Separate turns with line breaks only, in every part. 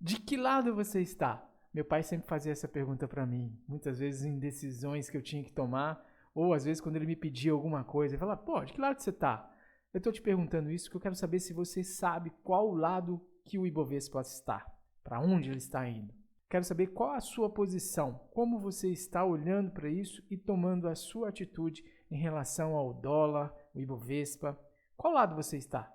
De que lado você está? Meu pai sempre fazia essa pergunta para mim, muitas vezes em decisões que eu tinha que tomar, ou às vezes quando ele me pedia alguma coisa, ele falava, pô, de que lado você está? Eu estou te perguntando isso porque eu quero saber se você sabe qual lado que o Ibovespa está, para onde ele está indo. Quero saber qual a sua posição, como você está olhando para isso e tomando a sua atitude em relação ao dólar, o Ibovespa. Qual lado você está?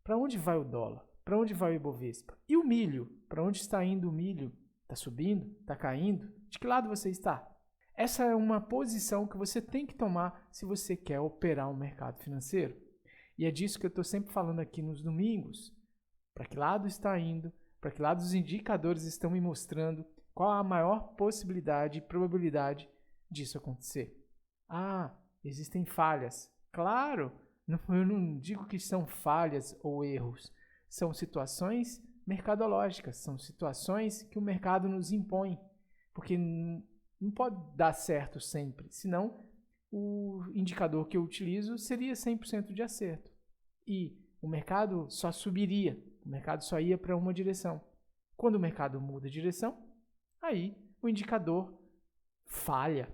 Para onde vai o dólar? Para onde vai o Ibovespa? E o milho? Para onde está indo o milho? Está subindo? Está caindo? De que lado você está? Essa é uma posição que você tem que tomar se você quer operar um mercado financeiro. E é disso que eu estou sempre falando aqui nos domingos. Para que lado está indo? Para que lado os indicadores estão me mostrando? Qual a maior possibilidade e probabilidade disso acontecer? Ah, existem falhas. Claro, eu não digo que são falhas ou erros. São situações mercadológicas, são situações que o mercado nos impõe. Porque não pode dar certo sempre, senão o indicador que eu utilizo seria 100% de acerto. E o mercado só subiria, o mercado só ia para uma direção. Quando o mercado muda de direção, aí o indicador falha.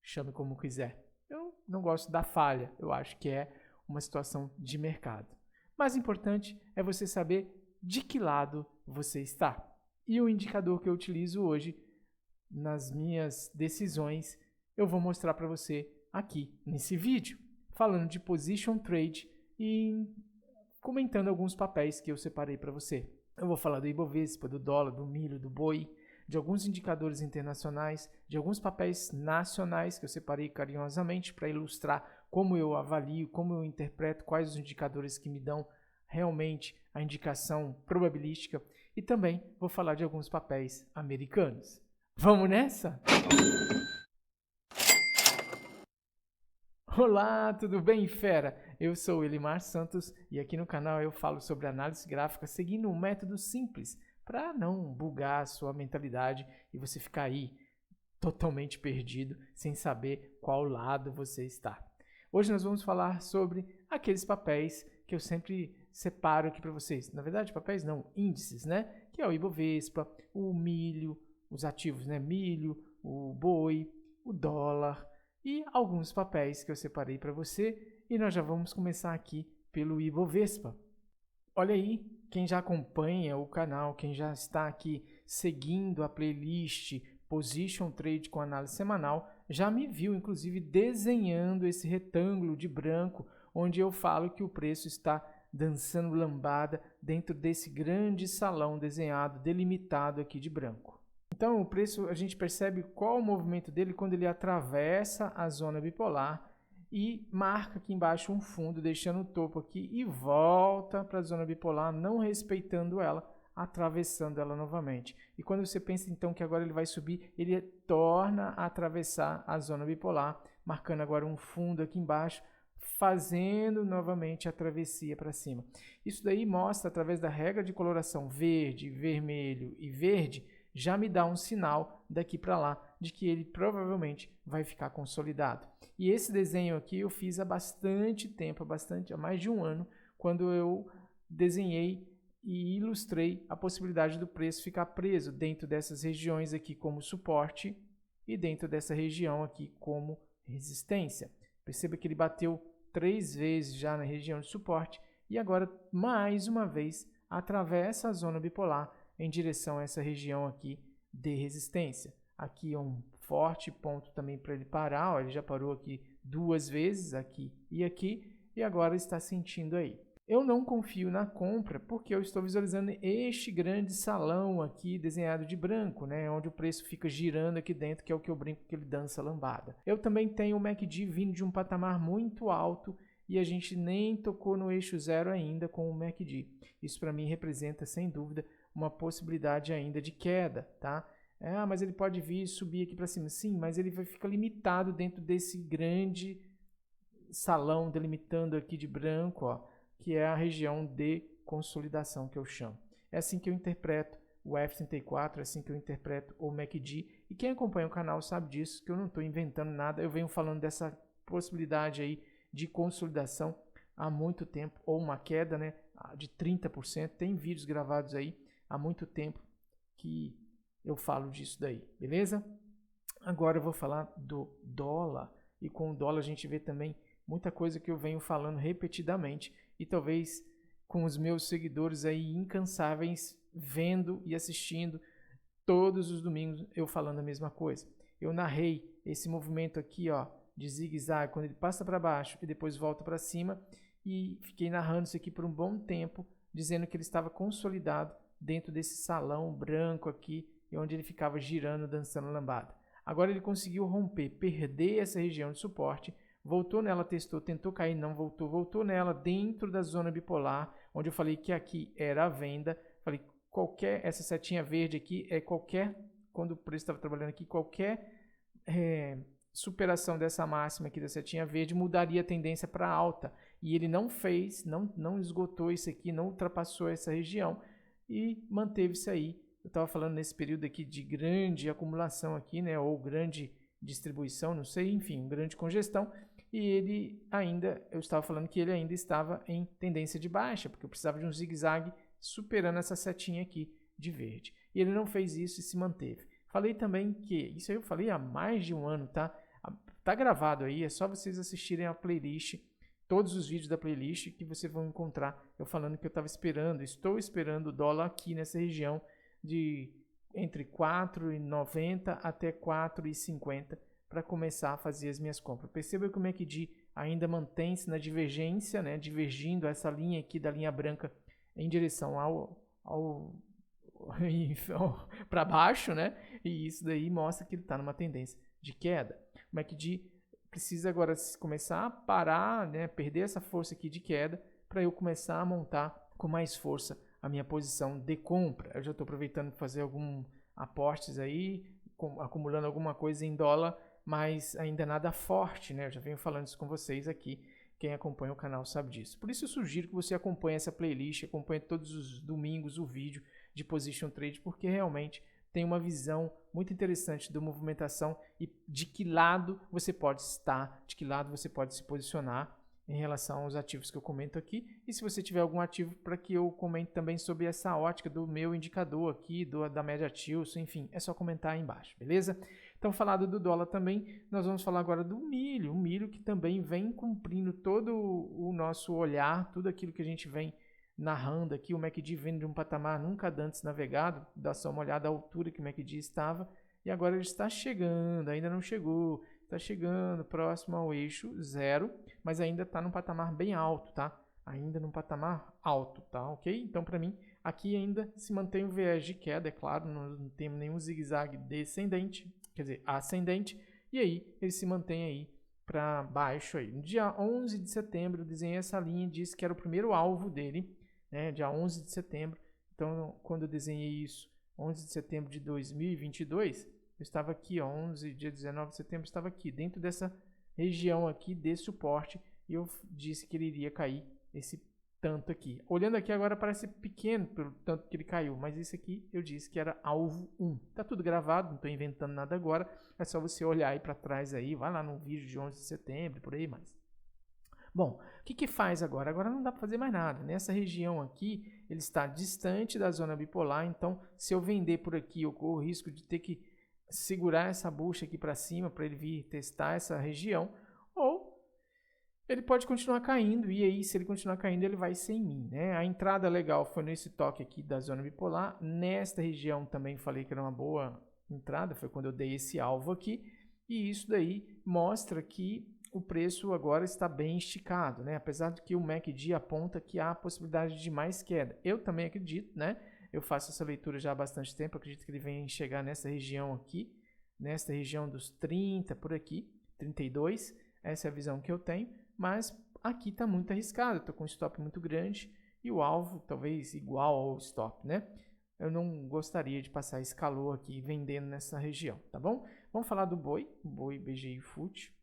Chame como quiser. Eu não gosto da falha, eu acho que é uma situação de mercado. Mais importante é você saber de que lado você está. E o indicador que eu utilizo hoje nas minhas decisões, eu vou mostrar para você aqui nesse vídeo, falando de position trade e comentando alguns papéis que eu separei para você. Eu vou falar do Ibovespa, do dólar, do milho, do boi, de alguns indicadores internacionais, de alguns papéis nacionais que eu separei carinhosamente para ilustrar como eu avalio, como eu interpreto, quais os indicadores que me dão realmente a indicação probabilística, e também vou falar de alguns papéis americanos. Vamos nessa? Olá, tudo bem, fera? Eu sou o Elimar Santos e aqui no canal eu falo sobre análise gráfica seguindo um método simples para não bugar a sua mentalidade e você ficar aí totalmente perdido sem saber qual lado você está. Hoje nós vamos falar sobre aqueles papéis que eu sempre separo aqui para vocês. Na verdade, papéis não, índices, né? Que é o Ibovespa, o milho, os ativos, né? Milho, o boi, o dólar e alguns papéis que eu separei para você. E nós já vamos começar aqui pelo Ibovespa. Olha aí, quem já acompanha o canal, quem já está aqui seguindo a playlist Position Trade com análise semanal, já me viu inclusive desenhando esse retângulo de branco, onde eu falo que o preço está dançando lambada dentro desse grande salão desenhado, delimitado aqui de branco. Então o preço, a gente percebe qual o movimento dele quando ele atravessa a zona bipolar e marca aqui embaixo um fundo, deixando o topo aqui e volta para a zona bipolar, não respeitando ela, atravessando ela novamente. E quando você pensa então que agora ele vai subir, ele torna a atravessar a zona bipolar, marcando agora um fundo aqui embaixo, fazendo novamente a travessia para cima. Isso daí mostra, através da regra de coloração verde, vermelho e verde, já me dá um sinal daqui para lá de que ele provavelmente vai ficar consolidado. E esse desenho aqui eu fiz há bastante tempo, há mais de um ano, quando eu desenhei e ilustrei a possibilidade do preço ficar preso dentro dessas regiões aqui como suporte e dentro dessa região aqui como resistência. Perceba que ele bateu 3 vezes já na região de suporte e agora mais uma vez atravessa a zona bipolar em direção a essa região aqui de resistência. Aqui é um forte ponto também para ele parar, ó, ele já parou aqui 2 vezes, aqui, e agora está sentindo aí. Eu não confio na compra porque eu estou visualizando este grande salão aqui desenhado de branco, né, onde o preço fica girando aqui dentro, que é o que eu brinco que ele dança lambada. Eu também tenho o MACD vindo de um patamar muito alto e a gente nem tocou no eixo zero ainda com o MACD. Isso para mim representa, sem dúvida, uma possibilidade ainda de queda, tá? Mas ele pode vir e subir aqui para cima. Sim, mas ele vai ficar limitado dentro desse grande salão delimitando aqui de branco, ó, que é a região de consolidação que eu chamo. É assim que eu interpreto o F34, é assim que eu interpreto o MACD. E quem acompanha o canal sabe disso, que eu não estou inventando nada. Eu venho falando dessa possibilidade aí de consolidação há muito tempo, ou uma queda, né, de 30%. Tem vídeos gravados aí há muito tempo que eu falo disso daí, beleza? Agora eu vou falar do dólar, e com o dólar a gente vê também muita coisa que eu venho falando repetidamente, e talvez com os meus seguidores aí incansáveis vendo e assistindo todos os domingos eu falando a mesma coisa. Eu narrei esse movimento aqui, ó, de zigue-zague, quando ele passa para baixo e depois volta para cima, e fiquei narrando isso aqui por um bom tempo, dizendo que ele estava consolidado dentro desse salão branco aqui, onde ele ficava girando, dançando lambada. Agora ele conseguiu romper, perder essa região de suporte, voltou nela, testou, tentou cair, não voltou, voltou nela dentro da zona bipolar, onde eu falei que aqui era a venda. Falei, essa setinha verde aqui é qualquer, quando o preço estava trabalhando aqui, qualquer superação dessa máxima aqui da setinha verde mudaria a tendência para alta. E ele não fez, não esgotou isso aqui, não ultrapassou essa região e manteve-se aí. Eu estava falando nesse período aqui de grande acumulação aqui, né, ou grande distribuição, não sei, enfim, grande congestão. E ele ainda, eu estava falando que ele ainda estava em tendência de baixa, porque eu precisava de um zigue-zague superando essa setinha aqui de verde. E ele não fez isso e se manteve. Falei também que, isso aí eu falei há mais de um ano, tá? Tá gravado aí, é só vocês assistirem a playlist, todos os vídeos da playlist que vocês vão encontrar eu falando que eu estava esperando, estou esperando o dólar aqui nessa região de entre 4,90 até 4,50 para começar a fazer as minhas compras. Perceba que o MACD ainda mantém-se na divergência, né, divergindo essa linha aqui da linha branca em direção para baixo, né? E isso daí mostra que ele está numa tendência de queda. O MACD precisa agora começar a parar, né, perder essa força aqui de queda para eu começar a montar com mais força a minha posição de compra. Eu já estou aproveitando para fazer alguns aportes aí, acumulando alguma coisa em dólar, mas ainda nada forte, né? Eu já venho falando isso com vocês aqui. Quem acompanha o canal sabe disso. Por isso eu sugiro que você acompanhe essa playlist, acompanhe todos os domingos o vídeo de Position Trade, porque realmente tem uma visão muito interessante da movimentação e de que lado você pode estar, de que lado você pode se posicionar em relação aos ativos que eu comento aqui. E se você tiver algum ativo para que eu comente também sobre essa ótica do meu indicador aqui, da média Tilson, enfim, é só comentar aí embaixo, beleza? Então, falado do dólar também, nós vamos falar agora do milho. O milho que também vem cumprindo todo o nosso olhar, tudo aquilo que a gente vem narrando aqui. O MACD vem de um patamar nunca antes navegado, dá só uma olhada à altura que o MACD estava, e agora ele está chegando, ainda não chegou, está chegando próximo ao eixo 0, mas ainda está num patamar bem alto, tá? Ainda num patamar alto, tá? Ok? Então, para mim, aqui ainda se mantém o viés de queda, é claro, não temos nenhum zigue-zague descendente, quer dizer, ascendente, e aí ele se mantém aí para baixo aí. No dia 11 de setembro, eu desenhei essa linha e disse que era o primeiro alvo dele, né? Dia 11 de setembro. Então, quando eu desenhei isso, 11 de setembro de 2022, eu estava aqui, ó, dia 19 de setembro, eu estava aqui, dentro dessa região aqui de suporte, e eu disse que ele iria cair esse tanto aqui. Olhando aqui agora parece pequeno pelo tanto que ele caiu, mas isso aqui eu disse que era alvo 1. Tá tudo gravado, não estou inventando nada agora, é só você olhar aí para trás aí, vai lá no vídeo de 11 de setembro, por aí mais. Bom, o que faz agora? Agora não dá para fazer mais nada. Nessa região aqui, ele está distante da zona bipolar, então se eu vender por aqui, eu corro o risco de ter que segurar essa bucha aqui para cima para ele vir testar essa região, ou ele pode continuar caindo, e aí se ele continuar caindo ele vai ser em mim, né? A entrada legal foi nesse toque aqui da zona bipolar, nesta região também falei que era uma boa entrada, foi quando eu dei esse alvo aqui, e isso daí mostra que o preço agora está bem esticado, né? Apesar de que o MACD aponta que há a possibilidade de mais queda. Eu também acredito, né? Eu faço essa leitura já há bastante tempo, acredito que ele venha chegar nessa região aqui, nesta região dos 30, por aqui, 32, essa é a visão que eu tenho, mas aqui está muito arriscado, estou com um stop muito grande e o alvo talvez igual ao stop, né? Eu não gostaria de passar esse calor aqui vendendo nessa região, tá bom? Vamos falar do boi, BGI Fut.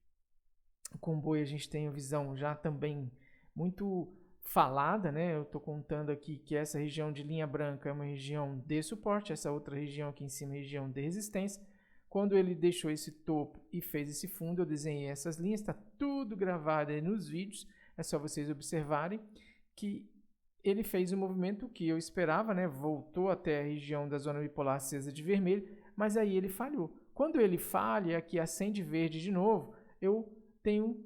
Com o boi a gente tem a visão já também muito falada, né? Eu estou contando aqui que essa região de linha branca é uma região de suporte, essa outra região aqui em cima é região de resistência. Quando ele deixou esse topo e fez esse fundo, eu desenhei essas linhas, está tudo gravado aí nos vídeos, é só vocês observarem que ele fez o movimento que eu esperava, né? Voltou até a região da zona bipolar acesa de vermelho, mas aí ele falhou. Quando ele falha, que acende verde de novo, eu tenho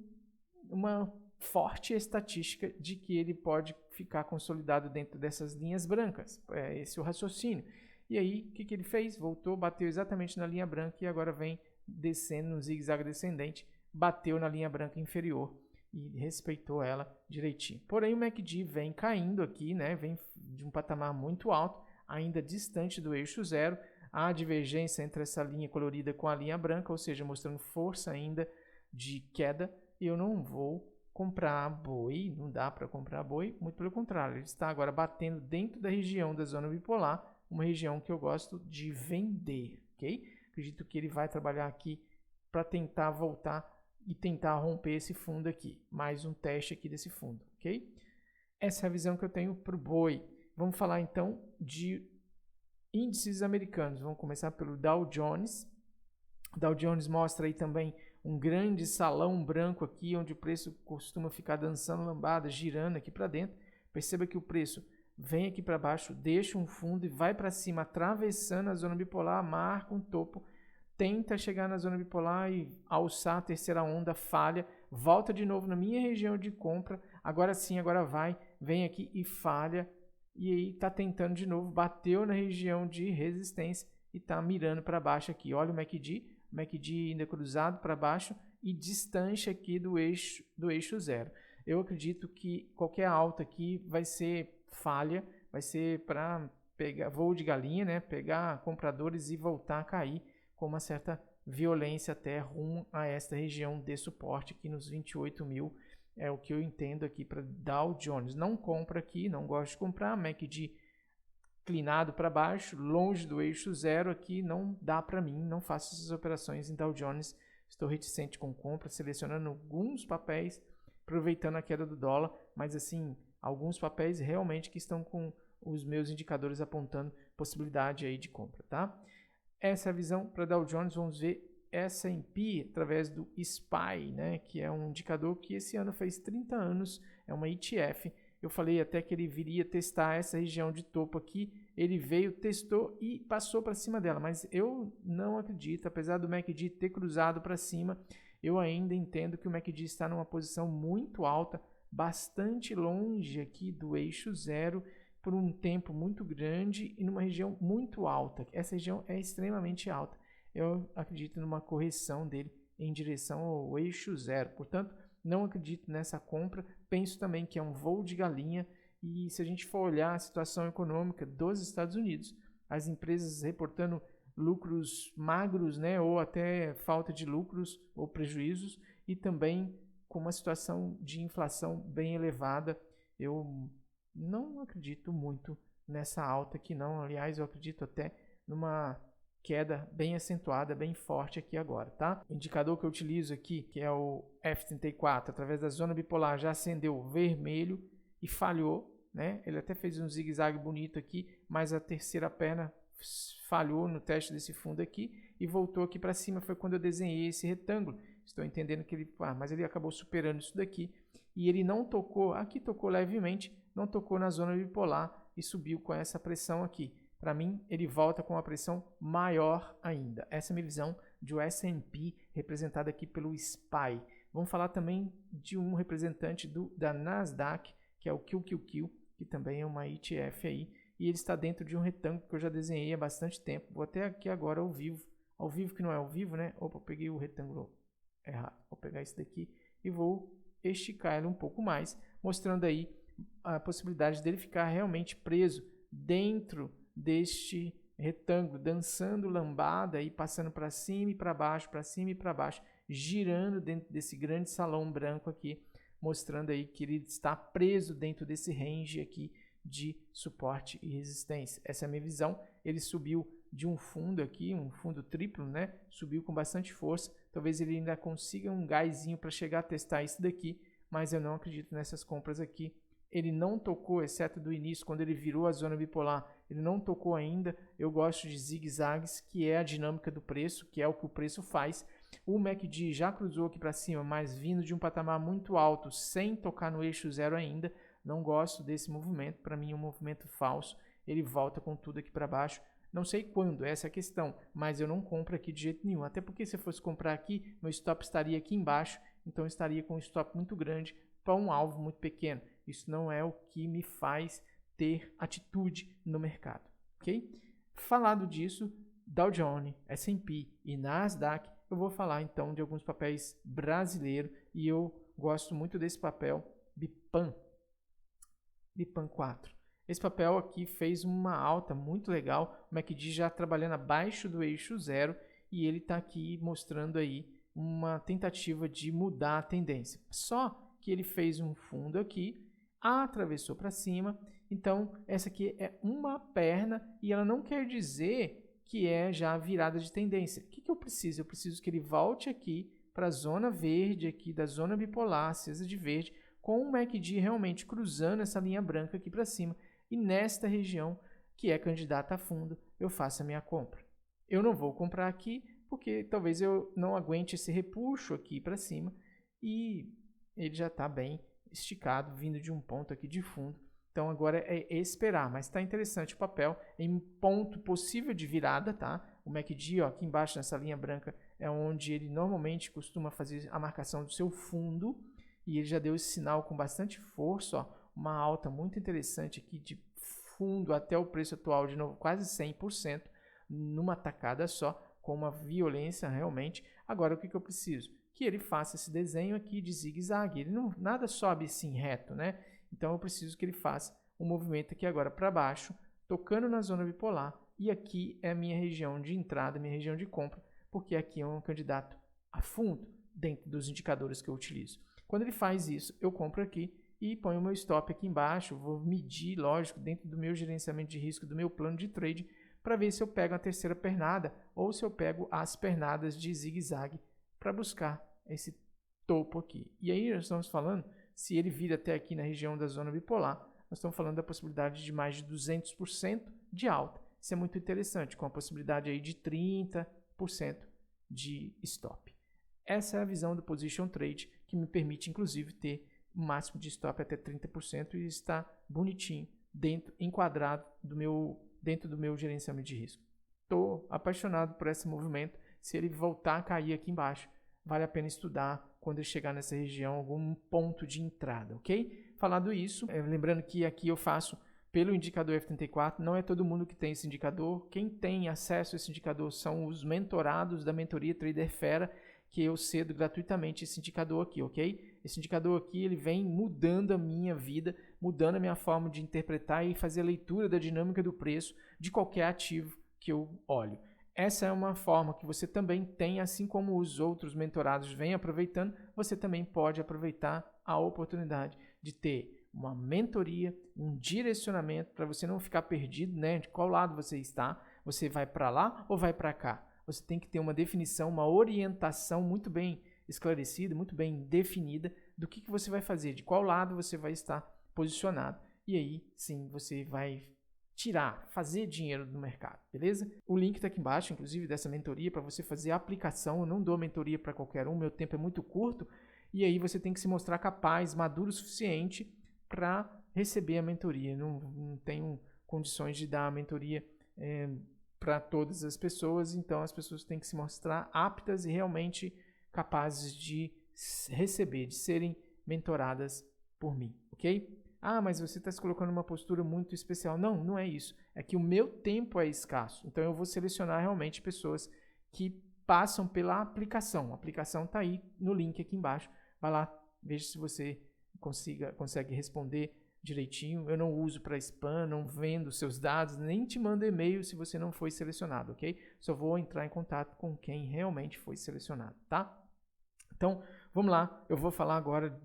uma forte estatística de que ele pode ficar consolidado dentro dessas linhas brancas. É esse o raciocínio. E aí, o que ele fez? Voltou, bateu exatamente na linha branca e agora vem descendo no zigue-zague descendente, bateu na linha branca inferior e respeitou ela direitinho. Porém, o MACD vem caindo aqui, né? Vem de um patamar muito alto, ainda distante do eixo zero. Há divergência entre essa linha colorida com a linha branca, ou seja, mostrando força ainda de queda. Eu não vou comprar boi, não dá para comprar boi, muito pelo contrário, ele está agora batendo dentro da região da zona bipolar, uma região que eu gosto de vender, ok? Acredito que ele vai trabalhar aqui para tentar voltar e tentar romper esse fundo aqui. Mais um teste aqui desse fundo, ok? Essa é a visão que eu tenho para o boi. Vamos falar então de índices americanos. Vamos começar pelo Dow Jones. O Dow Jones mostra aí também um grande salão branco aqui, onde o preço costuma ficar dançando lambada, girando aqui para dentro. Perceba que o preço vem aqui para baixo, deixa um fundo e vai para cima, atravessando a zona bipolar, marca um topo, tenta chegar na zona bipolar e alçar a terceira onda, falha, volta de novo na minha região de compra, agora sim, agora vai, vem aqui e falha, e aí está tentando de novo, bateu na região de resistência e está mirando para baixo aqui. Olha o MACD ainda cruzado para baixo e distante aqui do eixo zero. Eu acredito que qualquer alta aqui vai ser falha, vai ser para pegar voo de galinha, né? Pegar compradores e voltar a cair com uma certa violência até rumo a esta região de suporte aqui nos 28 mil. É o que eu entendo aqui para Dow Jones. Não compra aqui, não gosto de comprar. MACD inclinado para baixo, longe do eixo zero aqui, não dá para mim, não faço essas operações em Dow Jones. Estou reticente com compra, selecionando alguns papéis, aproveitando a queda do dólar, mas assim, alguns papéis realmente que estão com os meus indicadores apontando possibilidade aí de compra, tá? Essa é a visão para Dow Jones. Vamos ver S&P através do SPY, né, que é um indicador que esse ano fez 30 anos, é uma ETF. Eu falei até que ele viria testar essa região de topo aqui, ele veio, testou e passou para cima dela, mas eu não acredito, apesar do MACD ter cruzado para cima, eu ainda entendo que o MACD está numa posição muito alta, bastante longe aqui do eixo zero, por um tempo muito grande e numa região muito alta. Essa região é extremamente alta. Eu acredito numa correção dele em direção ao eixo zero. Portanto, não acredito nessa compra. Penso também que é um voo de galinha. E se a gente for olhar a situação econômica dos Estados Unidos, as empresas reportando lucros magros, né, ou até falta de lucros ou prejuízos, e também com uma situação de inflação bem elevada, eu não acredito muito nessa alta aqui não. Aliás, eu acredito até numa queda bem acentuada, bem forte aqui agora, tá? O indicador que eu utilizo aqui, que é o F34, através da zona bipolar, já acendeu vermelho e falhou, né? Ele até fez um zigue-zague bonito aqui, mas a terceira perna falhou no teste desse fundo aqui e voltou aqui para cima. Foi quando eu desenhei esse retângulo. Estou entendendo que ele, mas ele acabou superando isso daqui e ele não tocou, aqui tocou levemente, não tocou na zona bipolar e subiu com essa pressão aqui. Para mim, ele volta com uma pressão maior ainda. Essa é a minha visão de o S&P, representado aqui pelo SPY. Vamos falar também de um representante da Nasdaq, que é o QQQ, que também é uma ETF aí, e ele está dentro de um retângulo que eu já desenhei há bastante tempo. Vou até aqui agora ao vivo que não é ao vivo, né? Opa, eu peguei o retângulo errado. Vou pegar esse daqui e vou esticar ele um pouco mais, mostrando aí a possibilidade dele ficar realmente preso dentro deste retângulo, dançando lambada e passando para cima e para baixo, para cima e para baixo, girando dentro desse grande salão branco aqui, mostrando aí que ele está preso dentro desse range aqui de suporte e resistência. Essa é a minha visão. Ele subiu de um fundo aqui, um fundo triplo, né? Subiu com bastante força. Talvez ele ainda consiga um gásinho para chegar a testar isso daqui, mas eu não acredito nessas compras aqui. Ele não tocou, exceto do início, quando ele virou a zona bipolar, ele não tocou ainda. Eu gosto de zigue-zagues, que é a dinâmica do preço, que é o que o preço faz. O MACD já cruzou aqui para cima, mas vindo de um patamar muito alto, sem tocar no eixo zero ainda. Não gosto desse movimento, para mim é um movimento falso, ele volta com tudo aqui para baixo. Não sei quando, essa é a questão, mas eu não compro aqui de jeito nenhum. Até porque se eu fosse comprar aqui, meu stop estaria aqui embaixo, então eu estaria com um stop muito grande para um alvo muito pequeno. Isso não é o que me faz ter atitude no mercado, ok? Falado disso, Dow Jones, S&P e Nasdaq, eu vou falar então de alguns papéis brasileiros e eu gosto muito desse papel BIPAM 4. Esse papel aqui fez uma alta muito legal, o MACD já trabalhando abaixo do eixo zero e ele está aqui mostrando aí uma tentativa de mudar a tendência. Só que ele fez um fundo aqui, atravessou para cima, então essa aqui é uma perna e ela não quer dizer que é já a virada de tendência. O que eu preciso? Eu preciso que ele volte aqui para a zona verde, aqui da zona bipolar, acesa de verde, com o MACD realmente cruzando essa linha branca aqui para cima. E nesta região, que é candidata a fundo, eu faço a minha compra. Eu não vou comprar aqui, porque talvez eu não aguente esse repuxo aqui para cima. E ele já está bem esticado, vindo de um ponto aqui de fundo. Então agora é esperar, mas está interessante o papel em ponto possível de virada, tá? O MACD, ó, aqui embaixo nessa linha branca é onde ele normalmente costuma fazer a marcação do seu fundo e ele já deu esse sinal com bastante força, ó, uma alta muito interessante aqui de fundo até o preço atual de novo, quase 100% numa tacada só, com uma violência realmente. Agora o que eu preciso? Que ele faça esse desenho aqui de zigue-zague, ele não nada sobe assim reto, né? Então eu preciso que ele faça um movimento aqui agora para baixo, tocando na zona bipolar. E aqui é a minha região de entrada, minha região de compra, porque aqui é um candidato a fundo dentro dos indicadores que eu utilizo. Quando ele faz isso, eu compro aqui e ponho o meu stop aqui embaixo. Vou medir, lógico, dentro do meu gerenciamento de risco, do meu plano de trade, para ver se eu pego a terceira pernada ou se eu pego as pernadas de zigue-zague para buscar esse topo aqui. E aí nós estamos falando, se ele vir até aqui na região da zona bipolar, nós estamos falando da possibilidade de mais de 200% de alta. Isso é muito interessante, com a possibilidade aí de 30% de stop. Essa é a visão do Position Trade, que me permite, inclusive, ter um máximo de stop até 30% e está bonitinho, enquadrado dentro do meu gerenciamento de risco. Estou apaixonado por esse movimento. Se ele voltar a cair aqui embaixo, vale a pena estudar quando ele chegar nessa região, algum ponto de entrada, ok? Falando isso, lembrando que aqui eu faço pelo indicador F34, não é todo mundo que tem esse indicador. Quem tem acesso a esse indicador são os mentorados da mentoria Trader Fera, que eu cedo gratuitamente esse indicador aqui, ok? Esse indicador aqui, ele vem mudando a minha vida, mudando a minha forma de interpretar e fazer a leitura da dinâmica do preço de qualquer ativo que eu olho. Essa é uma forma que você também tem, assim como os outros mentorados vêm aproveitando, você também pode aproveitar a oportunidade de ter uma mentoria, um direcionamento para você não ficar perdido, né? De qual lado você está, você vai para lá ou vai para cá? Você tem que ter uma definição, uma orientação muito bem esclarecida, muito bem definida do que você vai fazer, de qual lado você vai estar posicionado. E aí, sim, você vai fazer dinheiro no mercado, beleza? O link está aqui embaixo, inclusive, dessa mentoria para você fazer a aplicação. Eu não dou mentoria para qualquer um, meu tempo é muito curto, e aí você tem que se mostrar capaz, maduro o suficiente para receber a mentoria. Não tenho condições de dar a mentoria para todas as pessoas, então as pessoas têm que se mostrar aptas e realmente capazes de receber, de serem mentoradas por mim, ok? Ah, mas você está se colocando numa postura muito especial. Não, não é isso. É que o meu tempo é escasso. Então eu vou selecionar realmente pessoas que passam pela aplicação. A aplicação está aí no link aqui embaixo. Vai lá, veja se você consegue responder direitinho. Eu não uso para spam, não vendo seus dados, nem te mando e-mail se você não foi selecionado, ok? Só vou entrar em contato com quem realmente foi selecionado, tá? Então, vamos lá. Eu vou falar agora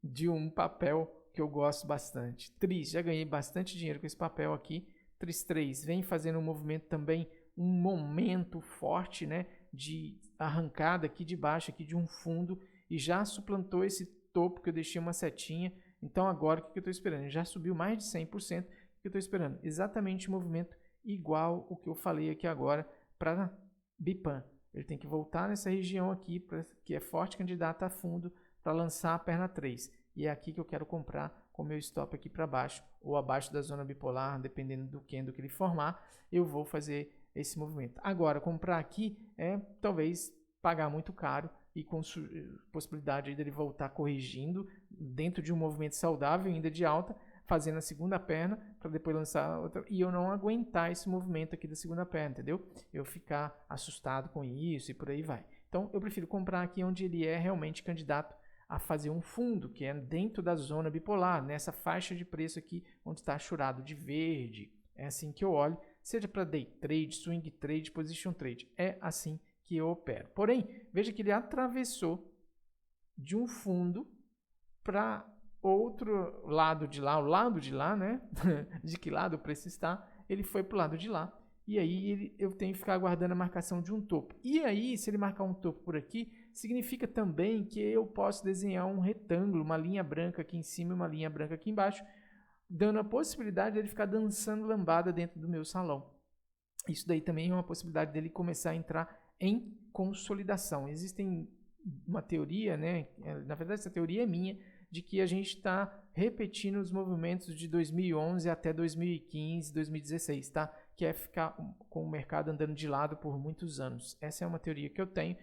de um papel que eu gosto bastante. TRIS, já ganhei bastante dinheiro com esse papel aqui. TRIS 3 vem fazendo um movimento também, um momento forte, né, de arrancada aqui de baixo, aqui de um fundo, e já suplantou esse topo que eu deixei uma setinha. Então agora o que eu estou esperando? Já subiu mais de 100%. O que eu estou esperando? Exatamente o movimento igual o que eu falei aqui agora para BIPAM. Ele tem que voltar nessa região aqui, que é forte candidata a fundo, para lançar a perna 3. E é aqui que eu quero comprar com o meu stop aqui para baixo ou abaixo da zona bipolar, dependendo do candle que ele formar, eu vou fazer esse movimento. Agora, comprar aqui é talvez pagar muito caro e com possibilidade aí dele voltar corrigindo dentro de um movimento saudável, ainda de alta, fazendo a segunda perna para depois lançar a outra e eu não aguentar esse movimento aqui da segunda perna, entendeu? Eu ficar assustado com isso e por aí vai. Então, eu prefiro comprar aqui onde ele é realmente candidato a fazer um fundo, que é dentro da zona bipolar, nessa faixa de preço aqui, onde está achurado de verde. É assim que eu olho, seja para day trade, swing trade, position trade. É assim que eu opero. Porém, veja que ele atravessou de um fundo para outro lado de lá, o lado de lá, né? De que lado o preço está, ele foi para o lado de lá. E aí eu tenho que ficar aguardando a marcação de um topo. E aí, se ele marcar um topo por aqui, significa também que eu posso desenhar um retângulo, uma linha branca aqui em cima e uma linha branca aqui embaixo, dando a possibilidade de ele ficar dançando lambada dentro do meu salão. Isso daí também é uma possibilidade dele começar a entrar em consolidação. Existem uma teoria, né? Na verdade, essa teoria é minha, de que a gente está repetindo os movimentos de 2011 até 2015, 2016, tá? Que é ficar com o mercado andando de lado por muitos anos. Essa é uma teoria que eu tenho.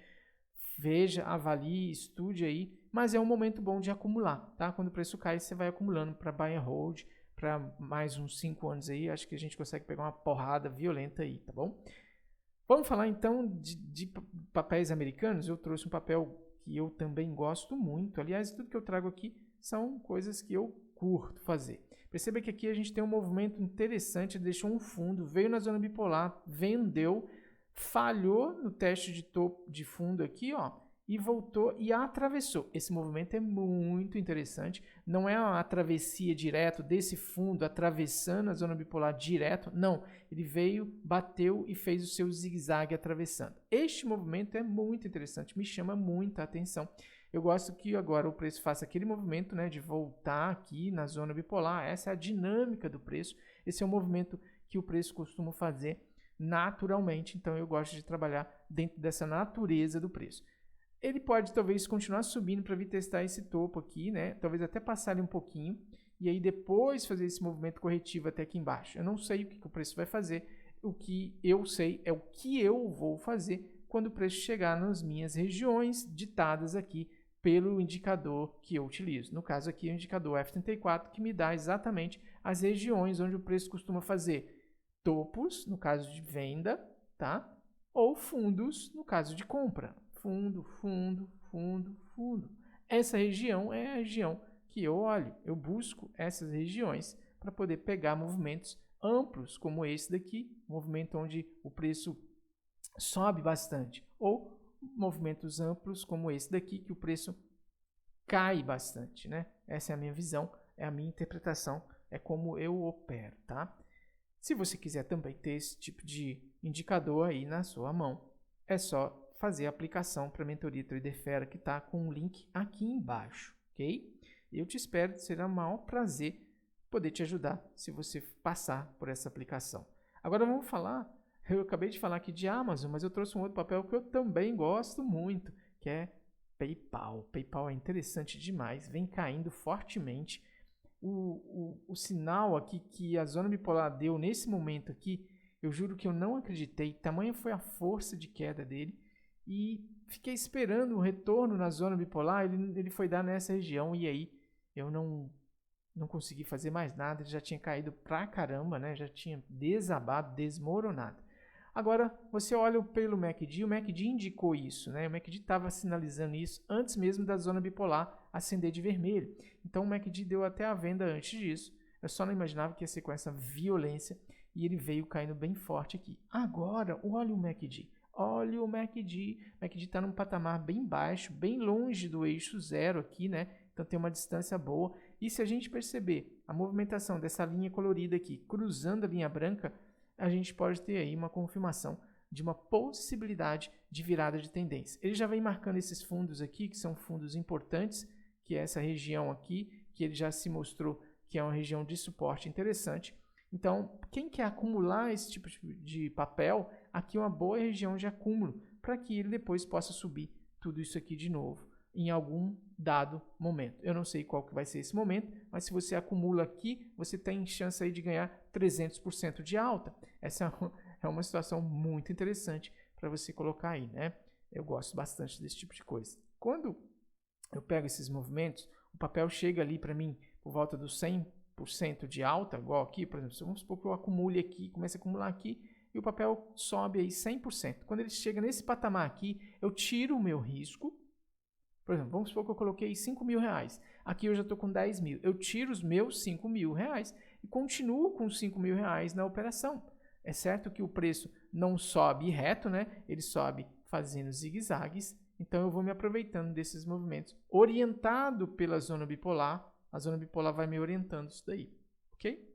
Veja, avalie, estude aí, mas é um momento bom de acumular, tá? Quando o preço cai, você vai acumulando para buy and hold, para mais uns 5 anos aí, acho que a gente consegue pegar uma porrada violenta aí, tá bom? Vamos falar então de papéis americanos. Eu trouxe um papel que eu também gosto muito. Aliás, tudo que eu trago aqui são coisas que eu curto fazer. Perceba que aqui a gente tem um movimento interessante, deixou um fundo, veio na zona bipolar, vendeu, falhou no teste de topo de fundo aqui, ó, e voltou e atravessou. Esse movimento é muito interessante. Não é uma travessia direto desse fundo atravessando a zona bipolar direto. Não, ele veio, bateu e fez o seu zigue-zague atravessando. Este movimento é muito interessante, me chama muita atenção. Eu gosto que agora o preço faça aquele movimento, né, de voltar aqui na zona bipolar. Essa é a dinâmica do preço. Esse é o movimento que o preço costuma fazer naturalmente. Então eu gosto de trabalhar dentro dessa natureza do preço. Ele pode talvez continuar subindo para vir testar esse topo aqui, né? Talvez até passar ele um pouquinho e aí depois fazer esse movimento corretivo até aqui embaixo. Eu não sei o que o preço vai fazer. O que eu sei é o que eu vou fazer quando o preço chegar nas minhas regiões ditadas aqui pelo indicador que eu utilizo. No caso aqui, o indicador F34, que me dá exatamente as regiões onde o preço costuma fazer topos, no caso de venda, tá? Ou fundos, no caso de compra. Fundo, fundo, fundo, fundo. Essa região é a região que eu olho. Eu busco essas regiões para poder pegar movimentos amplos como esse daqui, movimento onde o preço sobe bastante, ou movimentos amplos como esse daqui, que o preço cai bastante, né? Essa é a minha visão, é a minha interpretação, é como eu opero, tá? Se você quiser também ter esse tipo de indicador aí na sua mão, é só fazer a aplicação para a mentoria Trader que está com um link aqui embaixo, ok? Eu te espero, será um maior prazer poder te ajudar se você passar por essa aplicação. Agora vamos falar, eu acabei de falar aqui de Amazon, mas eu trouxe um outro papel que eu também gosto muito, que é PayPal. PayPal é interessante demais, vem caindo fortemente. O sinal aqui que a zona bipolar deu nesse momento aqui, eu juro que eu não acreditei, tamanha foi a força de queda dele. E fiquei esperando o retorno na zona bipolar, ele foi dar nessa região e aí eu não consegui fazer mais nada, ele já tinha caído pra caramba, né? Já tinha desabado, desmoronado. Agora, você olha pelo MACD, o MACD indicou isso, né? O MACD estava sinalizando isso antes mesmo da zona bipolar acender de vermelho. Então o MACD deu até a venda antes disso. Eu só não imaginava que ia ser com essa violência e ele veio caindo bem forte aqui. Agora, olha o MACD. Olha o MACD. O MACD está num patamar bem baixo, bem longe do eixo zero aqui, né? Então tem uma distância boa. E se a gente perceber a movimentação dessa linha colorida aqui, cruzando a linha branca, a gente pode ter aí uma confirmação de uma possibilidade de virada de tendência. Ele já vem marcando esses fundos aqui, que são fundos importantes, que é essa região aqui, que ele já se mostrou que é uma região de suporte interessante. Então, quem quer acumular esse tipo de papel, aqui é uma boa região de acúmulo, para que ele depois possa subir tudo isso aqui de novo. em algum dado momento. Eu não sei qual que vai ser esse momento, mas se você acumula aqui, você tem chance aí de ganhar 300% de alta. Essa é uma situação muito interessante para você colocar aí, né? Eu gosto bastante desse tipo de coisa. Quando eu pego esses movimentos, o papel chega ali para mim por volta dos 100% de alta, igual aqui, por exemplo, vamos supor que eu acumule aqui, comece a acumular aqui, e o papel sobe aí 100%. Quando ele chega nesse patamar aqui, eu tiro o meu risco. Por exemplo, vamos supor que eu coloquei 5 mil reais. Aqui eu já estou com 10 mil. Eu tiro os meus 5 mil reais e continuo com 5 mil reais na operação. É certo que o preço não sobe reto, né? Ele sobe fazendo zigue-zagues. Então eu vou me aproveitando desses movimentos. Orientado pela zona bipolar, a zona bipolar vai me orientando isso daí. Ok?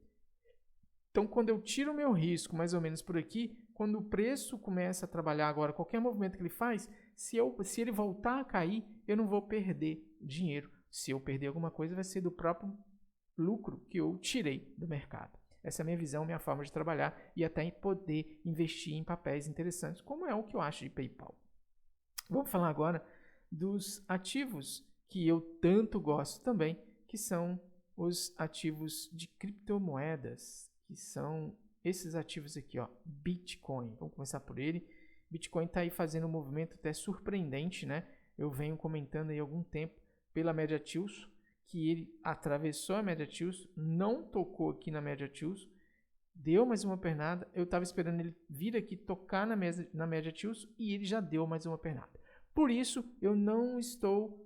Então, quando eu tiro o meu risco, mais ou menos por aqui, quando o preço começa a trabalhar agora, qualquer movimento que ele faz, se ele voltar a cair, eu não vou perder dinheiro. Se eu perder alguma coisa, vai ser do próprio lucro que eu tirei do mercado. Essa é a minha visão, minha forma de trabalhar e até poder investir em papéis interessantes, como é o que eu acho de PayPal. Vamos falar agora dos ativos que eu tanto gosto também, que são os ativos de criptomoedas, que são esses ativos aqui, ó, Bitcoin. Vamos começar por ele. Bitcoin está aí fazendo um movimento até surpreendente, né? Eu venho comentando aí há algum tempo pela média Tios, que ele atravessou a média Tios, não tocou aqui na média Tios, deu mais uma pernada. Eu estava esperando ele vir aqui tocar na média Tios e ele já deu mais uma pernada. Por isso, eu não estou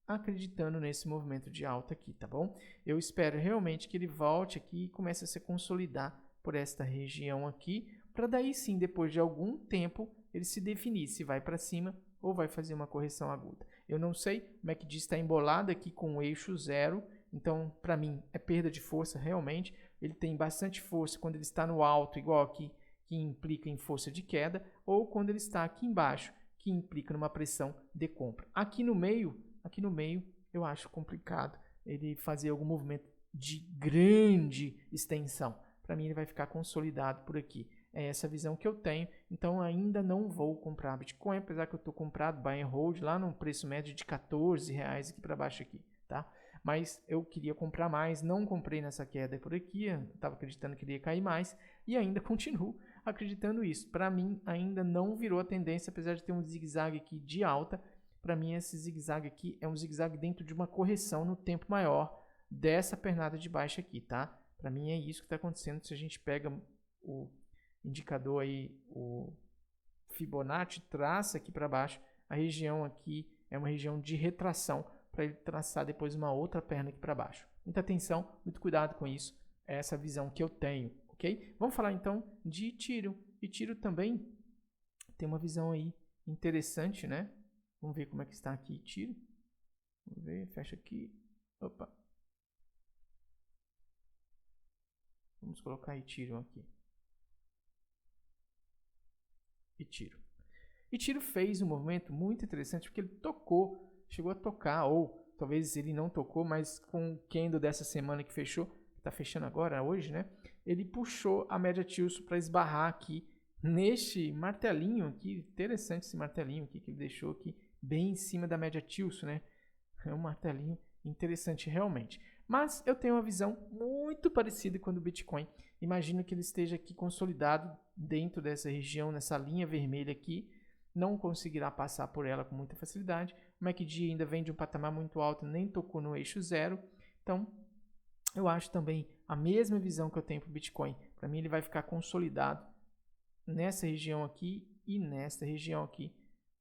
acreditando nesse movimento de alta aqui, tá bom? Eu espero realmente que ele volte aqui e comece a se consolidar por esta região aqui, para daí sim, depois de algum tempo, ele se definir se vai para cima ou vai fazer uma correção aguda. Eu não sei, o MACD está embolado aqui com o eixo 0, então para mim é perda de força realmente. Ele tem bastante força quando ele está no alto, igual aqui, que implica em força de queda, ou quando ele está aqui embaixo, que implica numa pressão de compra. Aqui no meio eu acho complicado ele fazer algum movimento de grande extensão. Para mim ele vai ficar consolidado por aqui. É essa visão que eu tenho, então ainda não vou comprar Bitcoin, apesar que eu estou comprado buy and hold lá no preço médio de R$14 aqui para baixo aqui, tá? Mas eu queria comprar mais, não comprei nessa queda por aqui, estava acreditando que ele ia cair mais e ainda continuo acreditando isso. Para mim ainda não virou a tendência, apesar de ter um zigue-zague aqui de alta. Para mim esse zigue-zague aqui é um zigue-zague dentro de uma correção no tempo maior dessa pernada de baixa aqui, tá? Para mim é isso que está acontecendo. Se a gente pega o indicador aí, o Fibonacci, traça aqui para baixo, a região aqui é uma região de retração para ele traçar depois uma outra perna aqui para baixo. Muita atenção, muito cuidado com isso. É essa visão que eu tenho, ok? Vamos falar então de tiro. E tiro também tem uma visão aí interessante, né? Vamos ver como é que está aqui tiro. Vamos ver, fecha aqui. Opa. Vamos colocar aí tiro aqui. E tiro fez um movimento muito interessante porque ele tocou, chegou a tocar, ou talvez ele não tocou, mas com o candle dessa semana que fechou, está fechando agora, hoje, né? Ele puxou a média Tilson para esbarrar aqui neste martelinho aqui, interessante esse martelinho aqui que ele deixou aqui, bem em cima da média Tilson, né? É um martelinho interessante realmente. Mas eu tenho uma visão muito parecida com a do Bitcoin. Imagino que ele esteja aqui consolidado dentro dessa região, nessa linha vermelha aqui. Não conseguirá passar por ela com muita facilidade. O MACD ainda vem de um patamar muito alto, nem tocou no eixo 0. Então, eu acho também a mesma visão que eu tenho para o Bitcoin. Para mim, ele vai ficar consolidado nessa região aqui e nesta região aqui,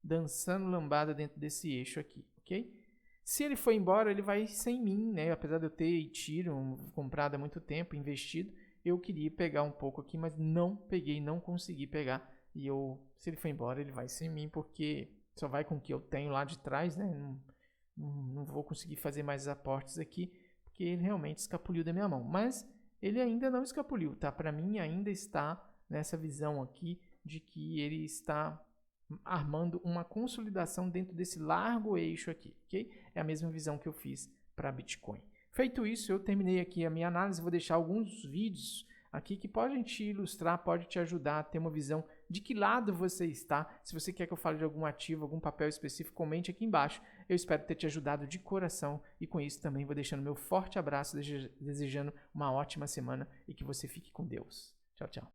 dançando lambada dentro desse eixo aqui, ok? Se ele for embora, ele vai sem mim, né? Apesar de eu ter tiro comprado há muito tempo, investido, eu queria pegar um pouco aqui, mas não peguei, não consegui pegar. E se ele for embora, ele vai sem mim, porque só vai com o que eu tenho lá de trás, né? Não vou conseguir fazer mais aportes aqui, porque ele realmente escapuliu da minha mão. Mas ele ainda não escapuliu, tá? Para mim ainda está nessa visão aqui de que ele está armando uma consolidação dentro desse largo eixo aqui, ok? É a mesma visão que eu fiz para Bitcoin. Feito isso, eu terminei aqui a minha análise, vou deixar alguns vídeos aqui que podem te ilustrar, pode te ajudar a ter uma visão de que lado você está. Se você quer que eu fale de algum ativo, algum papel específico, comente aqui embaixo. Eu espero ter te ajudado de coração e com isso também vou deixando meu forte abraço, desejando uma ótima semana e que você fique com Deus. Tchau, tchau.